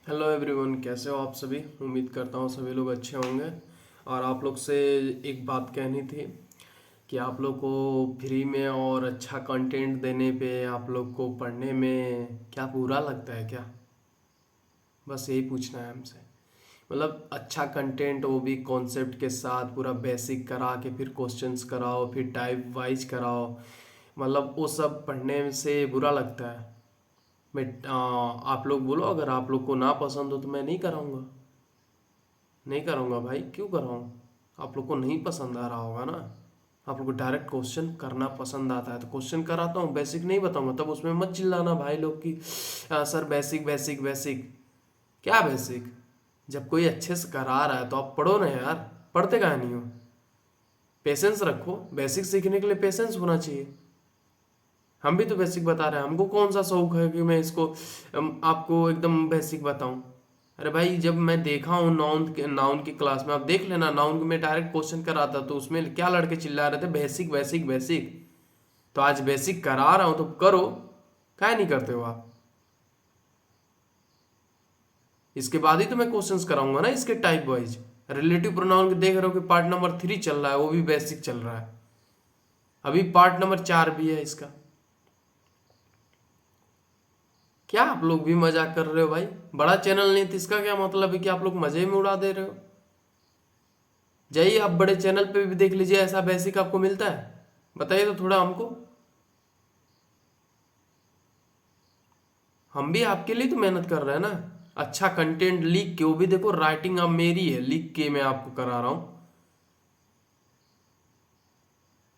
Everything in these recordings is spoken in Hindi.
हेलो एवरीवन, कैसे हो आप सभी। उम्मीद करता हूँ सभी लोग अच्छे होंगे। और आप लोग से एक बात कहनी थी कि आप लोग को फ्री में और अच्छा कंटेंट देने पे आप लोग को पढ़ने में क्या बुरा लगता है क्या। बस यही पूछना है हमसे। मतलब अच्छा कंटेंट, वो भी कॉन्सेप्ट के साथ पूरा बेसिक करा के फिर क्वेश्चंस कराओ, फिर टाइप वाइज कराओ। मतलब वो सब पढ़ने से बुरा लगता है। आप लोग बोलो, अगर आप लोग को ना पसंद हो तो मैं नहीं कराऊंगा। नहीं करूँगा भाई, क्यों कराऊँ। आप लोग को नहीं पसंद आ रहा होगा ना। आप लोग को डायरेक्ट क्वेश्चन करना पसंद आता है तो क्वेश्चन कराता हूँ, बेसिक नहीं बताऊंगा। तब उसमें मत चिल्लाना भाई लोग की सर बेसिक बेसिक बेसिक। क्या बेसिक। जब कोई अच्छे से करा रहा है तो आप पढ़ो ना यार। पढ़ते काहे नहीं हो। पेशेंस रखो, बेसिक सीखने के लिए पेशेंस होना चाहिए। हम भी तो बेसिक बता रहे हैं, हमको कौन सा शौक है कि मैं इसको आपको एकदम बेसिक बताऊं। अरे भाई, जब मैं देखा हूँ नाउन की क्लास में, आप देख लेना, नाउन में डायरेक्ट क्वेश्चन कराता तो उसमें क्या लड़के चिल्ला रहे थे, बेसिक बेसिक बेसिक। तो आज बेसिक करा रहा हूँ तो करो। काहे नहीं करते हो आप। इसके बाद ही तो मैं क्वेश्चंस कराऊंगा ना, इसके टाइप वाइज। रिलेटिव प्रोनाउन के देख रहे हो कि पार्ट नंबर 3 चल रहा है, वो भी बेसिक चल रहा है। अभी पार्ट नंबर 4 भी है इसका। क्या आप लोग भी मजाक कर रहे हो भाई। बड़ा चैनल नहीं तो इसका क्या मतलब है कि आप लोग मजे में उड़ा दे रहे हो। जाइए आप बड़े चैनल पे भी देख लीजिए, ऐसा बेसिक आपको मिलता है। बताइए तो थोड़ा हमको। हम भी आपके लिए तो मेहनत कर रहे हैं ना। अच्छा कंटेंट लिख के, वो भी देखो राइटिंग अब मेरी है, लिख के मैं आपको करा रहा हूं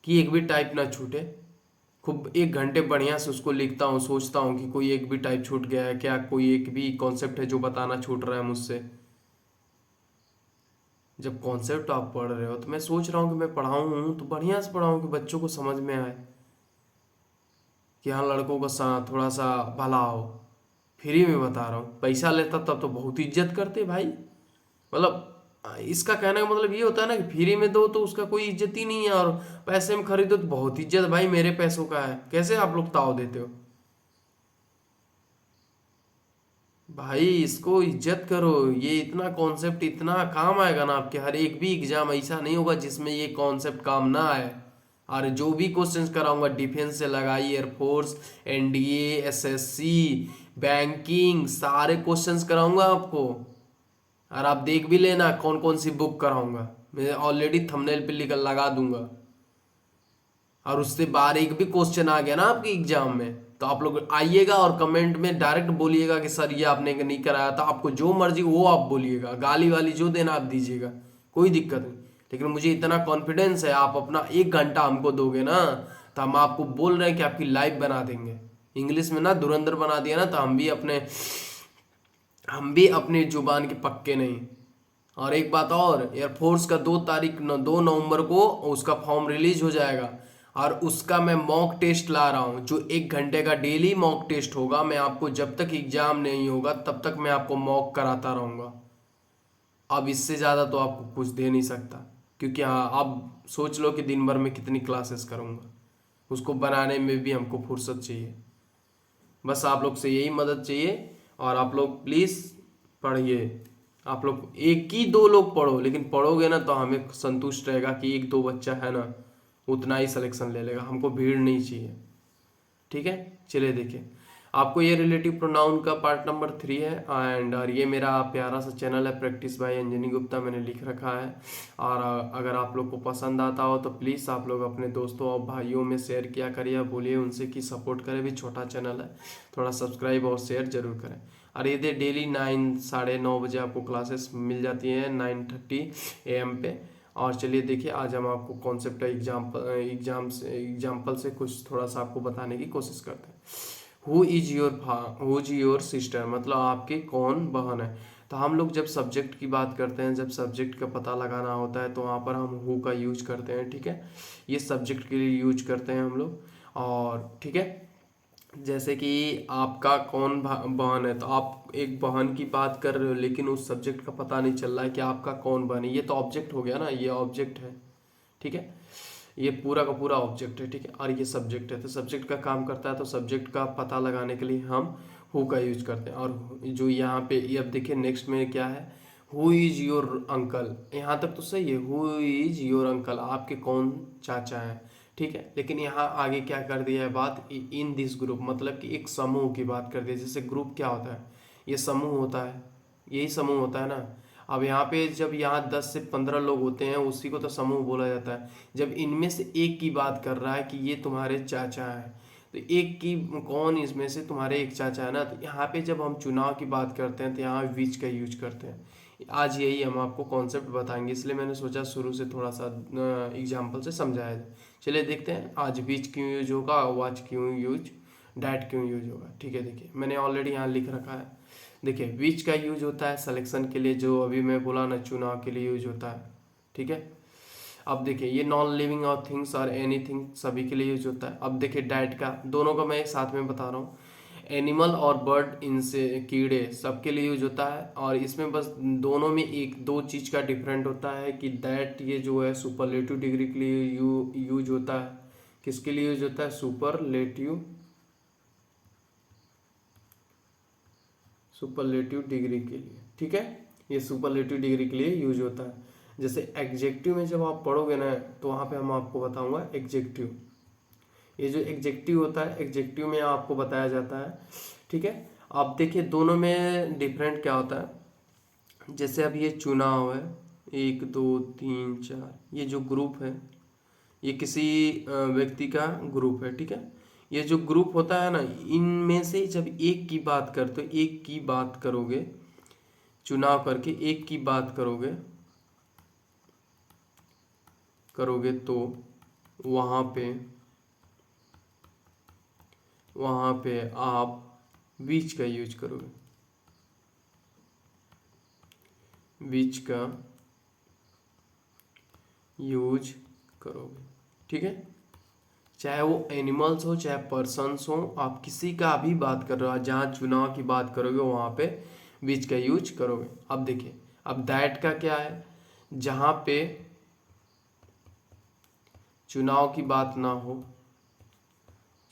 कि एक भी टाइप ना छूटे। खूब 1 घंटे बढ़िया से उसको लिखता हूँ, सोचता हूँ कि कोई एक भी टाइप छूट गया है क्या, कोई एक भी कॉन्सेप्ट है जो बताना छूट रहा है मुझसे। जब कॉन्सेप्ट आप पढ़ रहे हो तो मैं सोच रहा हूँ कि मैं पढ़ाऊँ तो बढ़िया से पढ़ाऊँ कि बच्चों को समझ में आए, कि हाँ लड़कों का थोड़ा सा भला हो। फ्री में बता रहा हूँ, पैसा लेता तब तो बहुत इज्जत करते भाई। मतलब इसका कहने का मतलब ये होता है ना कि फ्री में दो तो उसका कोई इज्जत ही नहीं है, और पैसे में खरीदो तो बहुत इज्जत। भाई मेरे पैसों का है, कैसे आप लोग ताव देते हो। भाई इसको इज्जत करो, ये इतना कॉन्सेप्ट इतना काम आएगा ना आपके। हर एक भी एग्जाम ऐसा नहीं होगा जिसमें ये कॉन्सेप्ट काम ना आए। और जो भी क्वेश्चंस कराऊंगा, डिफेंस से लगाई एयरफोर्स, एनडीए, एसएससी, बैंकिंग, सारे क्वेश्चंस कराऊंगा आपको। और आप देख भी लेना कौन कौन सी बुक कराऊंगा। मैं ऑलरेडी थंबनेल पे लिख लगा दूंगा। और उससे बाहर एक भी क्वेश्चन आ गया ना आपके एग्जाम में, तो आप लोग आइएगा और कमेंट में डायरेक्ट बोलिएगा कि सर ये आपने नहीं कराया था। आपको जो मर्जी वो आप बोलिएगा, गाली वाली जो देना आप दीजिएगा, कोई दिक्कत नहीं। लेकिन मुझे इतना कॉन्फिडेंस है, आप अपना 1 घंटा हमको दोगे ना, तो हम आपको बोल रहे हैं कि आपकी लाइफ बना देंगे। इंग्लिश में ना धुरंधर बना दिया ना, तो हम भी अपने जुबान के पक्के नहीं। और एक बात और, एयरफोर्स का 2 नवंबर को उसका फॉर्म रिलीज हो जाएगा। और उसका मैं मॉक टेस्ट ला रहा हूँ, जो 1 घंटे का डेली मॉक टेस्ट होगा। मैं आपको जब तक एग्जाम नहीं होगा तब तक मैं आपको मॉक कराता रहूँगा। अब इससे ज़्यादा तो आपको कुछ दे नहीं सकता। क्योंकि हाँ, आप सोच लो कि दिन भर में कितनी क्लासेस करूँगा, उसको बनाने में भी हमको फुर्सत चाहिए। बस आप लोग से यही मदद चाहिए। और आप लोग प्लीज़ पढ़िए। आप लोग 1 ही 2 लोग पढ़ो, लेकिन पढ़ोगे ना तो हमें संतुष्ट रहेगा कि 1 2 बच्चा है ना, उतना ही सिलेक्शन ले लेगा। हमको भीड़ नहीं चाहिए। ठीक है, चलिए देखिए। आपको ये रिलेटिव प्रोनाउन का पार्ट नंबर 3 है। एंड और ये मेरा प्यारा सा चैनल है, प्रैक्टिस बाय अंजनी गुप्ता, मैंने लिख रखा है। और अगर आप लोग को पसंद आता हो तो प्लीज़ आप लोग अपने दोस्तों और भाइयों में शेयर किया करिए, बोलिए उनसे कि सपोर्ट करें। भी छोटा चैनल है, थोड़ा सब्सक्राइब और शेयर जरूर करें। और ये डेली 9 साढ़े 9 बजे आपको क्लासेस मिल जाती हैं, 9:30 AM पे। और चलिए देखिए, आज हम आपको कॉन्सेप्ट एग्जाम्पल से कुछ थोड़ा सा आपको बताने की कोशिश करते हैं। हु इज योर सिस्टर, मतलब आपकी कौन बहन है। तो हम लोग जब सब्जेक्ट की बात करते हैं, जब सब्जेक्ट का पता लगाना होता है तो वहाँ पर हम हु का यूज करते हैं। ठीक है, ये सब्जेक्ट के लिए यूज करते हैं हम लोग। और ठीक है, जैसे कि आपका कौन बहन है, तो आप एक बहन की बात कर रहे हो लेकिन उस सब्जेक्ट का पता नहीं चल रहा है कि आपका कौन बहन है। ये तो ऑब्जेक्ट हो गया ना, ये ऑब्जेक्ट है। ठीक है, ये पूरा का पूरा ऑब्जेक्ट है। ठीक है, और ये सब्जेक्ट है। तो सब्जेक्ट का काम करता है, तो सब्जेक्ट का पता लगाने के लिए हम हु का यूज करते हैं। और जो यहाँ पे ये अब देखिए नेक्स्ट में क्या है, हु इज योर अंकल, यहाँ तक तो सही है, हु इज योर अंकल, आपके कौन चाचा हैं, ठीक है। लेकिन यहाँ आगे क्या कर दिया है बात, इन दिस ग्रुप, मतलब कि एक समूह की बात कर दी है। जैसे ग्रुप क्या होता है, ये समूह होता है, यही समूह होता है ना। अब यहाँ पे जब यहाँ 10 से 15 लोग होते हैं उसी को तो समूह बोला जाता है। जब इनमें से एक की बात कर रहा है कि ये तुम्हारे चाचा है, तो एक की कौन इसमें से तुम्हारे एक चाचा है ना, तो यहाँ पे जब हम चुनाव की बात करते हैं तो यहाँ विच का यूज करते हैं। आज यही हम आपको कॉन्सेप्ट बताएंगे, इसलिए मैंने सोचा शुरू से थोड़ा सा एग्जाम्पल से समझाया जाए। चलिए देखते हैं आज विच क्यों यूज होगा, वाच क्यों यूज, डैट क्यों यूज होगा, ठीक है। देखिए मैंने ऑलरेडी यहाँ लिख रखा है। देखिए विच का यूज होता है सिलेक्शन के लिए, जो अभी मैं बोला ना, चुनाव के लिए यूज होता है, ठीक है। अब देखिए ये नॉन लिविंग और थिंग्स और एनीथिंग सभी के लिए यूज होता है। अब देखिए डैट का, दोनों का मैं एक साथ में बता रहा हूँ। एनिमल और बर्ड, इनसे कीड़े, सबके लिए यूज होता है। और इसमें बस दोनों में एक दो चीज का डिफरेंट होता है कि दैट ये जो है सुपरलेटिव डिग्री के लिए यूज होता है। किसके लिए यूज होता है, सुपरलेटिव डिग्री के लिए, ठीक है। ये सुपरलेटिव डिग्री के लिए यूज होता है। जैसे एग्जेक्टिव में जब आप पढ़ोगे ना, तो वहां पे हम आपको बताऊंगा एग्जेक्टिव। ये जो एग्जेक्टिव होता है, एग्जेक्टिव में आपको बताया जाता है, ठीक है। आप देखिए दोनों में डिफरेंट क्या होता है। जैसे अब ये चुनाव है, 1 2 3 4, ये जो ग्रुप है ये किसी व्यक्ति का ग्रुप है, ठीक है। ये जो ग्रुप होता है ना, इनमें से जब एक की बात करते हो, एक की बात करोगे, चुनाव करके एक की बात करोगे करोगे तो वहां पे आप बीच का यूज करोगे, बीच का यूज करोगे, ठीक है। चाहे वो एनिमल्स हो चाहे पर्सन्स हो, आप किसी का भी बात कर रहे हो, जहाँ चुनाव की बात करोगे वहां पे बीच का यूज करोगे। अब देखिए, अब दैट का क्या है, जहां पे चुनाव की बात ना हो,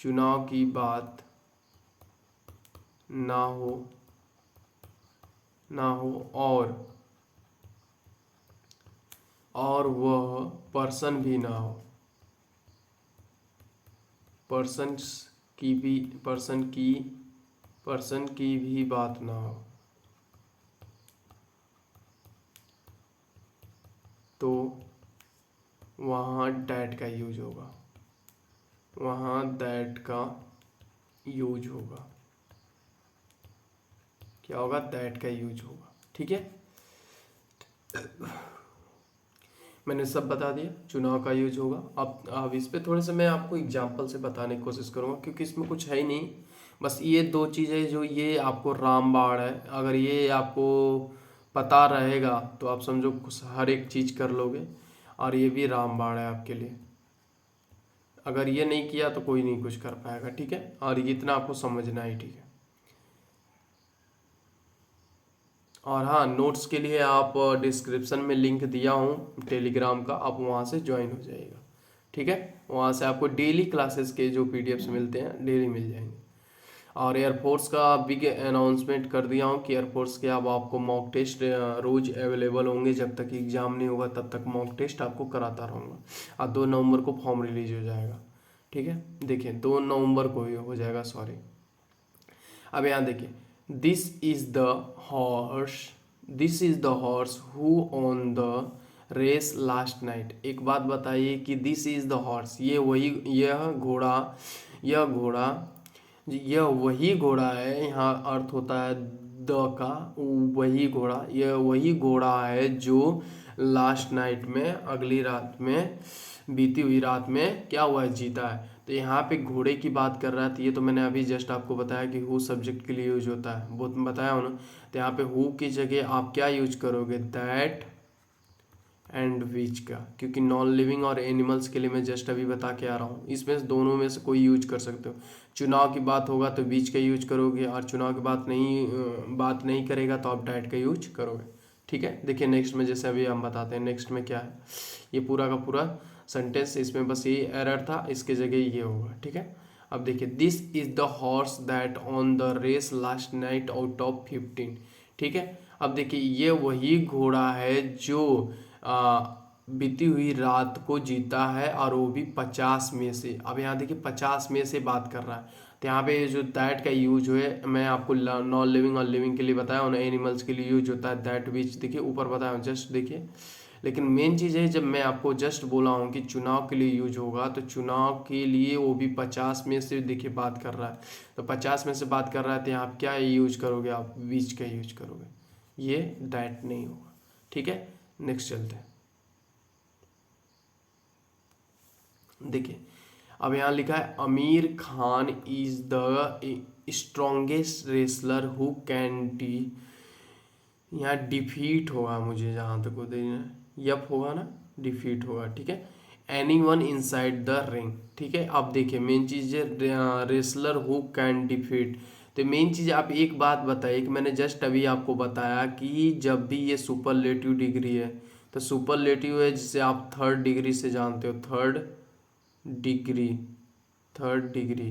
चुनाव की बात ना हो और वह पर्सन भी ना हो, पर्सन की भी बात ना हो, तो वहाँ दैट का यूज होगा, वहाँ दैट का यूज होगा। क्या होगा, दैट का यूज होगा, ठीक है। मैंने सब बता दिया, चुनाव का यूज होगा। अब इस पे थोड़े से मैं आपको एग्जाम्पल से बताने की कोशिश करूँगा, क्योंकि इसमें कुछ है ही नहीं, बस ये दो चीज़ें जो ये आपको रामबाण है, अगर ये आपको पता रहेगा तो आप समझो हर एक चीज़ कर लोगे। और ये भी रामबाण है आपके लिए, अगर ये नहीं किया तो कोई नहीं कुछ कर पाएगा, ठीक है। और ये इतना आपको समझना ही, ठीक है। और हाँ, नोट्स के लिए आप डिस्क्रिप्शन में लिंक दिया हूँ टेलीग्राम का, आप वहाँ से ज्वाइन हो जाइएगा, ठीक है। वहाँ से आपको डेली क्लासेस के जो पीडीएफ्स मिलते हैं डेली मिल जाएंगे। और एयरफोर्स का बिग अनाउंसमेंट कर दिया हूँ कि एयरफोर्स के अब आपको मॉक टेस्ट रोज अवेलेबल होंगे, जब तक एग्ज़ाम नहीं होगा तब तक मॉक टेस्ट आपको कराता रहूँगा। और 2 नवंबर को फॉर्म रिलीज हो जाएगा, ठीक है। देखिए 2 नवंबर को ही हो जाएगा, सॉरी। अब यहाँ देखिए, this is the horse this is the horse who on the race last night. एक बात बताइए कि दिस इज द हॉर्स, यह वही घोड़ा है, यहाँ अर्थ होता है द का, वही घोड़ा, यह वही घोड़ा है जो लास्ट नाइट में, अगली रात में, बीती हुई रात में क्या हुआ है, जीता है। तो यहाँ पे घोड़े की बात कर रहा है, तो ये तो मैंने अभी जस्ट आपको बताया कि हु सब्जेक्ट के लिए यूज होता है, वो बताया हो ना। तो यहाँ पे हु की जगह आप क्या यूज करोगे, दैट एंड विच का, क्योंकि नॉन लिविंग और एनिमल्स के लिए मैं जस्ट अभी बता के आ रहा हूँ, इसमें दोनों में से कोई यूज कर सकते हो। चुनाव की बात होगा तो विच का यूज करोगे, और चुनाव की बात नहीं करेगा तो आप डाइट का यूज करोगे, ठीक है। देखिए नेक्स्ट में, जैसे अभी हम बताते हैं नेक्स्ट में क्या है, ये पूरा का पूरा सेंटेंस, इसमें बस ये एरर था, इसके जगह ये होगा, ठीक है। अब देखिए, this is the horse that on the race last night out of 15। ठीक है, अब देखिए ये वही घोड़ा है जो बीती हुई रात को जीता है, और वो भी 50 में से। अब यहाँ देखिए 50 में से बात कर रहा है, तो यहाँ पे जो दैट का यूज है, मैं आपको नॉन लिविंग और लिविंग के लिए बताया, उन एनिमल्स के लिए यूज होता है दैट विच। देखिए ऊपर बताया जस्ट देखिए, लेकिन मेन चीज़ है जब मैं आपको जस्ट बोला हूँ कि चुनाव के लिए यूज होगा, तो चुनाव के लिए वो भी 50 में से देखिए बात कर रहा है, तो 50 में से बात कर रहा है, तो यहाँ आप क्या यूज करोगे, आप विच का यूज करोगे, ये दैट नहीं होगा। ठीक है, नेक्स्ट चलते हैं। देखिए अब यहाँ लिखा है Aamir Khan is the strongest wrestler who can D, यहाँ डिफीट होगा मुझे जहाँ तक वो देना, यप होगा ना, डिफीट होगा। ठीक है, any one in side the ring. ठीक है, अब देखिए मेन चीज़ है रेसलर हु कैन डिफीट, तो मेन चीज़ आप एक बात बताइए कि मैंने जस्ट अभी आपको बताया कि जब भी ये सुपरलेटिव डिग्री है, तो सुपरलेटिव है जिसे आप थर्ड डिग्री से जानते हो, डिग्री थर्ड डिग्री,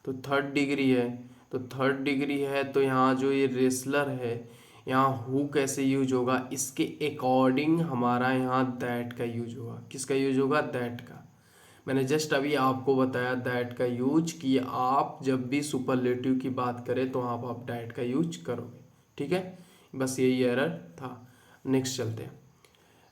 तो थर्ड डिग्री है, तो थर्ड डिग्री है, तो यहाँ जो ये रेसलर है, यहाँ हु कैसे यूज होगा, इसके अकॉर्डिंग हमारा यहाँ दैट का यूज होगा। किसका यूज होगा, दैट का। मैंने जस्ट अभी आपको बताया दैट का यूज कि आप जब भी सुपरलेटिव की बात करें तो वहाँ पर आप दैट का यूज करोगे। ठीक है, बस यही एरर था। नेक्स्ट चलते हैं।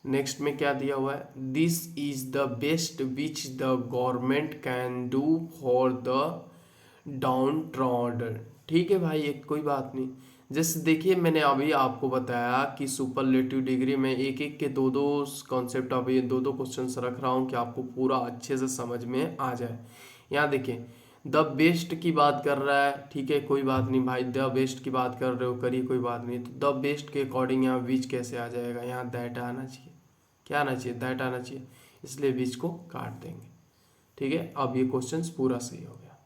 नेक्स्ट में क्या दिया हुआ है, this is the best which the government can do for the down trodden. ठीक है भाई, एक कोई बात नहीं। जैसे देखिए मैंने अभी आपको बताया कि सुपरलेटिव डिग्री में एक एक के दो दो कॉन्सेप्ट, अभी दो दो क्वेश्चन रख रहा हूँ कि आपको पूरा अच्छे से समझ में आ जाए। यहाँ देखिए द बेस्ट की बात कर रहा है, ठीक है कोई बात नहीं भाई, द बेस्ट की बात कर रहे हो करिए कोई बात नहीं। तो द बेस्ट के अकॉर्डिंग यहाँ विच कैसे आ जाएगा, यहाँ दैट आना चाहिए, क्या आना चाहिए, दैट आना चाहिए, इसलिए बीच को काट देंगे। ठीक है, अब ये क्वेश्चन पूरा सही हो गया।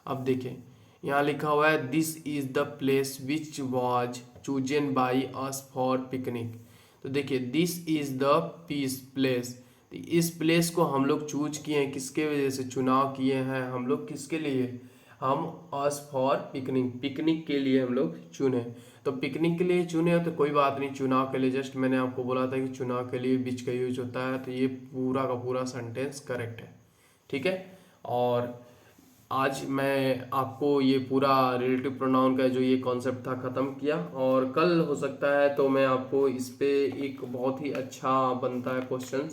अब देखिए यहाँ लिखा हुआ है this is the place which was chosen by us for picnic. तो देखिए this is the peace place, तो इस प्लेस को हम लोग चूज किए हैं, किसके वजह से चुनाव किए हैं हम लोग, किसके लिए, हम अस फॉर पिकनिक, पिकनिक के लिए हम लोग चुने। तो पिकनिक के लिए चुने तो कोई बात नहीं, चुनाव के लिए जस्ट मैंने आपको बोला था कि चुनाव के लिए बीच का यूज होता है, तो ये पूरा का पूरा सेंटेंस करेक्ट है। ठीक है, और आज मैं आपको ये पूरा रिलेटिव प्रोनाउन का जो ये कॉन्सेप्ट था ख़त्म किया, और कल हो सकता है तो मैं आपको इस पे एक बहुत ही अच्छा बनता है क्वेश्चन,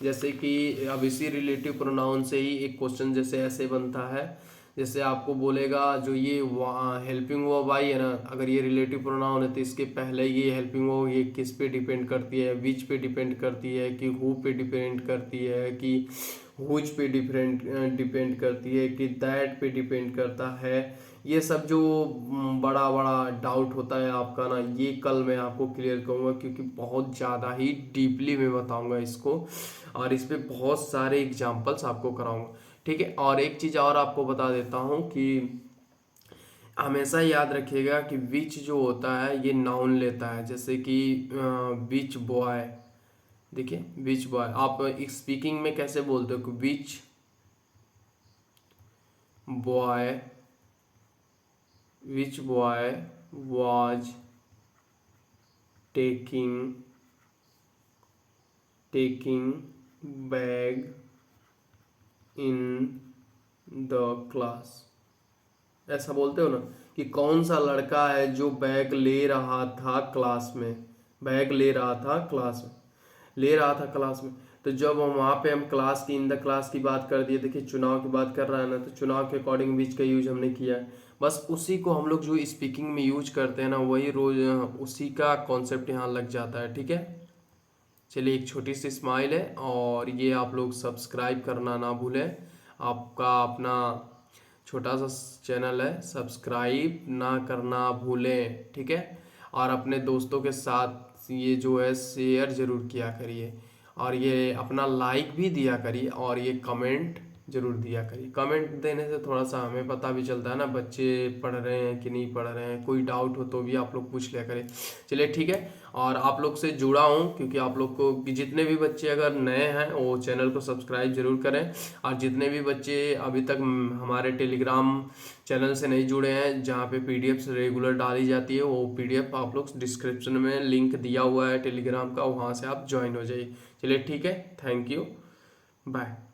जैसे कि अब इसी रिलेटिव प्रोनाउन से ही एक क्वेश्चन जैसे ऐसे बनता है, जैसे आपको बोलेगा जो ये हेल्पिंग वर्ब आई है ना, अगर ये रिलेटिव प्रोनाउन है तो इसके पहले ये हेल्पिंग वर्ब ये किस पे डिपेंड करती है, विच पे डिपेंड करती है, कि हु पे डिपेंड करती है, कि हुज पे डिपेंड करती है, कि दैट पे डिपेंड करता है। ये सब जो बड़ा बड़ा डाउट होता है आपका ना, ये कल मैं आपको क्लियर करूँगा, क्योंकि बहुत ज़्यादा ही डीपली मैं बताऊँगा इसको, और इस पे बहुत सारे एग्जाम्पल्स आपको कराऊँगा। ठीक है, और एक चीज़ और आपको बता देता हूँ कि हमेशा याद रखिएगा कि विच जो होता है ये नाउन लेता है, जैसे कि विच बॉय, देखिए विच बॉय आप स्पीकिंग में कैसे बोलते हो कि which boy, which boy was taking bag in the class, ऐसा बोलते हो ना, कि कौन सा लड़का है जो बैग ले रहा था क्लास में, बैग ले रहा था क्लास में, ले रहा था क्लास में। तो जब हम वहाँ पे हम क्लास की इन द क्लास की बात कर दिए, देखिए चुनाव की बात कर रहा है ना, तो चुनाव के अकॉर्डिंग बीच का यूज हमने किया है, बस उसी को हम लोग जो स्पीकिंग में यूज करते हैं ना, वही रोज उसी का कॉन्सेप्ट यहाँ लग जाता है। ठीक है, चलिए एक छोटी सी स्माइल है, और ये आप लोग सब्सक्राइब करना ना भूलें, आपका अपना छोटा सा चैनल है, सब्सक्राइब ना करना भूलें। ठीक है, और अपने दोस्तों के साथ ये जो है शेयर ज़रूर किया करिए, और ये अपना लाइक भी दिया करिए, और ये कमेंट ज़रूर दिया करिए। कमेंट देने से थोड़ा सा हमें पता भी चलता है ना, बच्चे पढ़ रहे हैं कि नहीं पढ़ रहे हैं। कोई डाउट हो तो भी आप लोग पूछ लिया करें। चलिए ठीक है। और आप लोग से जुड़ा हूँ क्योंकि आप लोग को कि जितने भी बच्चे अगर नए हैं वो चैनल को सब्सक्राइब जरूर करें, और जितने भी बच्चे अभी तक हमारे टेलीग्राम चैनल से नहीं जुड़े हैं जहाँ पे पीडीएफ रेगुलर डाली जाती है, वो पीडीएफ आप लोग डिस्क्रिप्शन में लिंक दिया हुआ है टेलीग्राम का, वहाँ से आप ज्वाइन हो जाइए। चलिए ठीक है, थैंक यू, बाय।